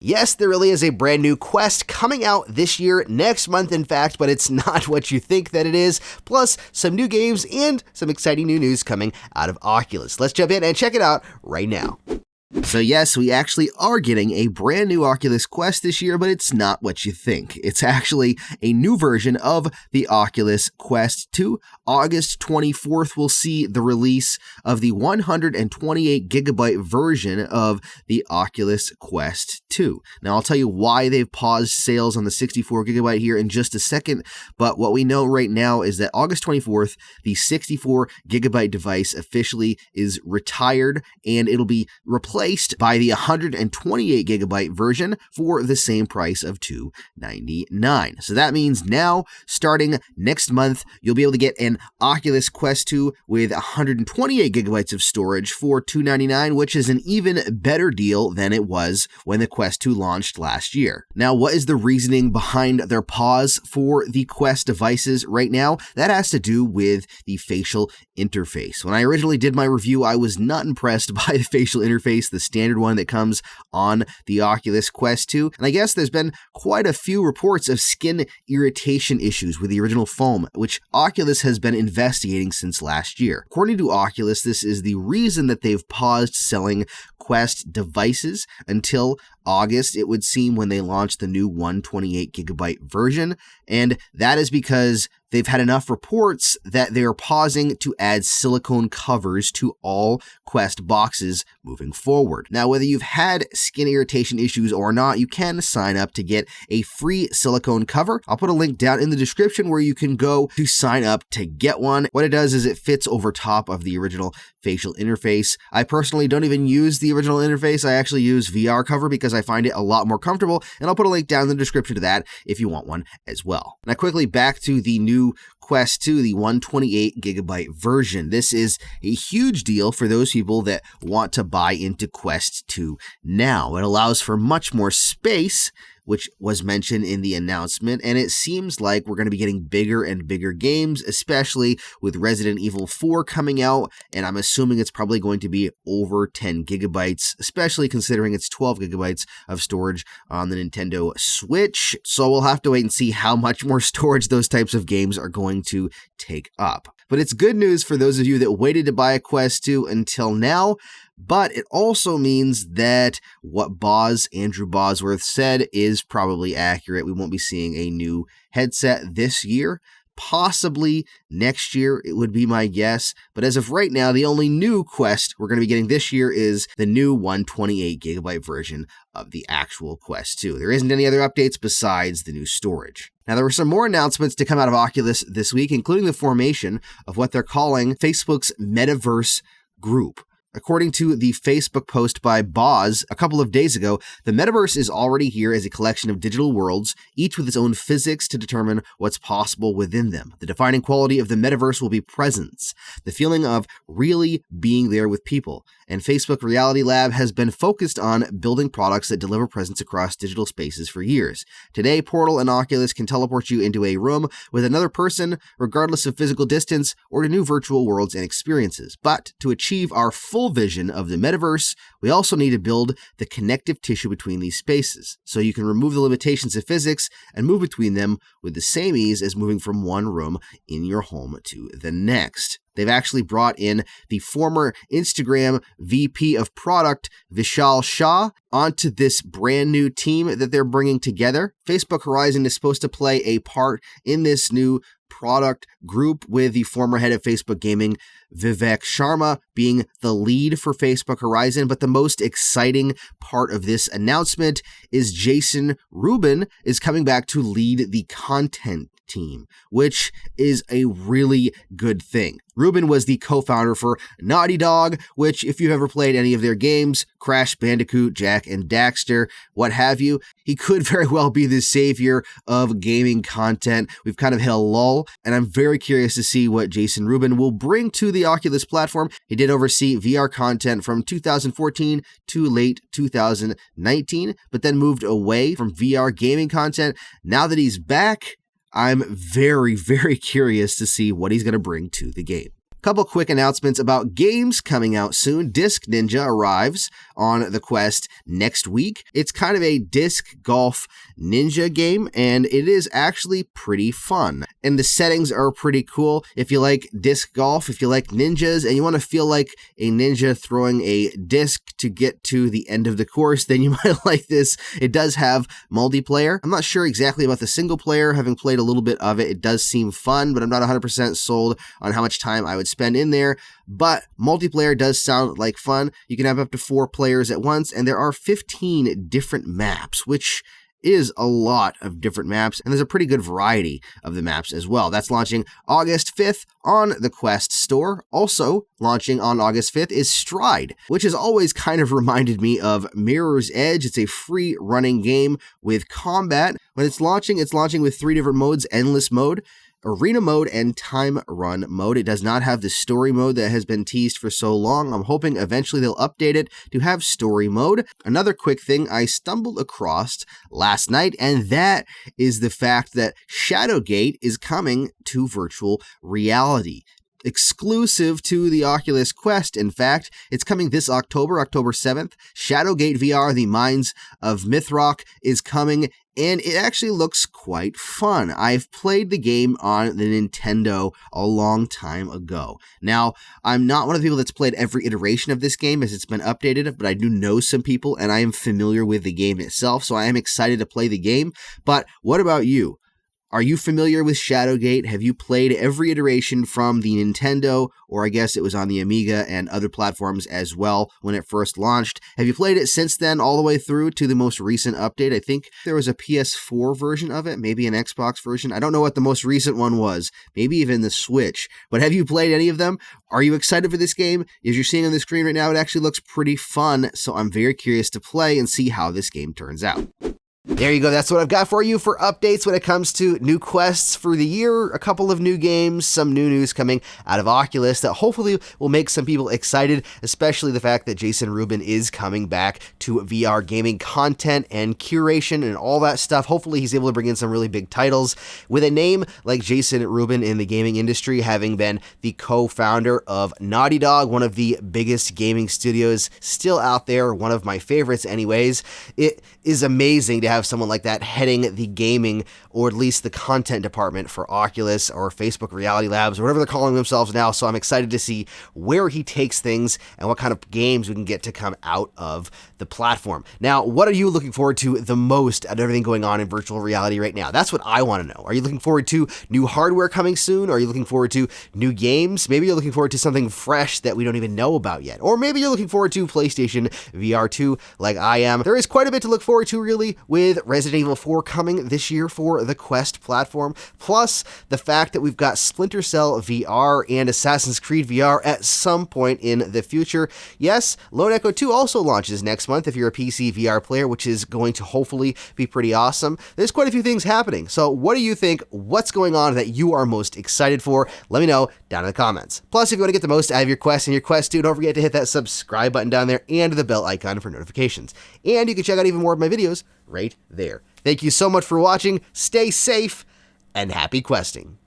Yes, there really is a brand new Quest coming out this year, next month in fact, but it's not what you think that it is. Plus, some new games and some exciting new news coming out of Oculus. Let's jump in and check it out right now. So yes, we actually are getting a brand new Oculus Quest this year, but it's not what you think. It's actually a new version of the Oculus Quest 2. August 24th, we'll see the release of the 128GB version of the Oculus Quest 2. Now, I'll tell you why they've paused sales on the 64GB here in just a second, but what we know right now is that August 24th, the 64GB device officially is retired, and it'll be replaced by the 128GB version for the same price of $299. So that means now, starting next month, you'll be able to get an Oculus Quest 2 with 128GB of storage for $299, which is an even better deal than it was when the Quest 2 launched last year. Now, what is the reasoning behind their pause for the Quest devices right now? That has to do with the facial interface. When I originally did my review, I was not impressed by the facial interface, the standard one that comes on the Oculus Quest 2. And I guess there's been quite a few reports of skin irritation issues with the original foam, which Oculus has been investigating since last year. According to Oculus, this is the reason that they've paused selling Quest devices until August, it would seem, when they launched the new 128GB version. And that is because they've had enough reports that they are pausing to add silicone covers to all Quest boxes moving forward. Now, whether you've had skin irritation issues or not, you can sign up to get a free silicone cover. I'll put a link down in the description where you can go to sign up to get one. What it does is it fits over top of the original facial interface. I personally don't even use the original interface. I actually use VR cover because I find it a lot more comfortable, and I'll put a link down in the description to that if you want one as well. Now, quickly back to the new Quest 2, the 128GB version. This is a huge deal for those people that want to buy into Quest 2 now. It allows for much more space, which was mentioned in the announcement, and it seems like we're going to be getting bigger and bigger games, especially with Resident Evil 4 coming out, and I'm assuming it's probably going to be over 10GB, especially considering it's 12GB of storage on the Nintendo Switch. So we'll have to wait and see how much more storage those types of games are going to take up. But it's good news for those of you that waited to buy a Quest 2 until now. But it also means that what Andrew Bosworth said is probably accurate. We won't be seeing a new headset this year. Possibly next year, it would be my guess. But as of right now, the only new Quest we're going to be getting this year is the new 128GB version of the actual Quest 2. There isn't any other updates besides the new storage. Now, there were some more announcements to come out of Oculus this week, including the formation of what they're calling Facebook's Metaverse group. According to the Facebook post by Boz a couple of days ago, the metaverse is already here as a collection of digital worlds, each with its own physics to determine what's possible within them. The defining quality of the metaverse will be presence, the feeling of really being there with people. And Facebook Reality Lab has been focused on building products that deliver presence across digital spaces for years. Today, Portal and Oculus can teleport you into a room with another person, regardless of physical distance, or to new virtual worlds and experiences. But to achieve our full vision of the metaverse, we also need to build the connective tissue between these spaces, so you can remove the limitations of physics and move between them with the same ease as moving from one room in your home to the next. They've actually brought in the former Instagram VP of product, Vishal Shah, onto this brand new team that they're bringing together. Facebook Horizon is supposed to play a part in this new product group, with the former head of Facebook Gaming, Vivek Sharma, being the lead for Facebook Horizon. But the most exciting part of this announcement is Jason Rubin is coming back to lead the content team, which is a really good thing. Rubin was the co-founder for Naughty Dog, which, if you've ever played any of their games, Crash Bandicoot, Jak and Daxter, what have you, he could very well be the savior of gaming content. We've kind of hit a lull, and I'm very curious to see what Jason Rubin will bring to the Oculus platform. He did oversee VR content from 2014 to late 2019, but then moved away from VR gaming content. Now that he's back, I'm very, very curious to see what he's going to bring to the game. Couple quick announcements about games coming out soon. Disc Ninja arrives on the Quest next week. It's kind of a disc golf ninja game, and it is actually pretty fun. And the settings are pretty cool. If you like disc golf, if you like ninjas, and you want to feel like a ninja throwing a disc to get to the end of the course, then you might like this. It does have multiplayer. I'm not sure exactly about the single player, having played a little bit of it. It does seem fun, but I'm not 100% sold on how much time I would spend in there. But multiplayer does sound like fun. You can have up to 4 players at once, and there are 15 different maps, which is a lot of different maps, and there's a pretty good variety of the maps as well. That's launching August 5th on the Quest store. Also launching on August 5th is Stride, which has always kind of reminded me of Mirror's Edge. It's a free running game with combat. When it's launching with 3 different modes: endless mode, arena mode, and time run mode. It does not have the story mode that has been teased for so long. I'm hoping eventually they'll update it to have story mode. Another quick thing I stumbled across last night, and that is the fact that Shadowgate is coming to virtual reality. Exclusive to the Oculus Quest, in fact. It's coming this October 7th. Shadowgate VR, The Mines of Mythrock, is coming, and it actually looks quite fun. I've played the game on the Nintendo a long time ago. Now, I'm not one of the people that's played every iteration of this game as it's been updated, but I do know some people, and I am familiar with the game itself, so I am excited to play the game. But what about you? Are you familiar with Shadowgate? Have you played every iteration from the Nintendo, or I guess it was on the Amiga and other platforms as well when it first launched? Have you played it since then all the way through to the most recent update? I think there was a PS4 version of it, maybe an Xbox version. I don't know what the most recent one was, maybe even the Switch. But have you played any of them? Are you excited for this game? As you're seeing on the screen right now, it actually looks pretty fun, so I'm very curious to play and see how this game turns out. There you go. That's what I've got for you for updates when it comes to new quests for the year. A couple of new games, some new news coming out of Oculus that hopefully will make some people excited, especially the fact that Jason Rubin is coming back to VR gaming content and curation and all that stuff. Hopefully he's able to bring in some really big titles. With a name like Jason Rubin in the gaming industry, having been the co-founder of Naughty Dog, one of the biggest gaming studios still out there, one of my favorites anyways, it is amazing to have someone like that heading the gaming, or at least the content department for Oculus or Facebook Reality Labs or whatever they're calling themselves now. So I'm excited to see where he takes things and what kind of games we can get to come out of the platform. Now, what are you looking forward to the most out of everything going on in virtual reality right now? That's what I want to know. Are you looking forward to new hardware coming soon? Are you looking forward to new games? Maybe you're looking forward to something fresh that we don't even know about yet. Or maybe you're looking forward to PlayStation VR 2 like I am. There is quite a bit to look forward to really with Resident Evil 4 coming this year for the Quest platform, plus the fact that we've got Splinter Cell VR and Assassin's Creed VR at some point in the future. Yes, Lone Echo 2 also launches next month if you're a PC VR player, which is going to hopefully be pretty awesome. There's quite a few things happening. So what do you think? What's going on that you are most excited for? Let me know down in the comments. Plus, if you want to get the most out of your Quest and your Quest 2, don't forget to hit that subscribe button down there and the bell icon for notifications. And you can check out even more of my videos right there. Thank you so much for watching. Stay safe and happy questing.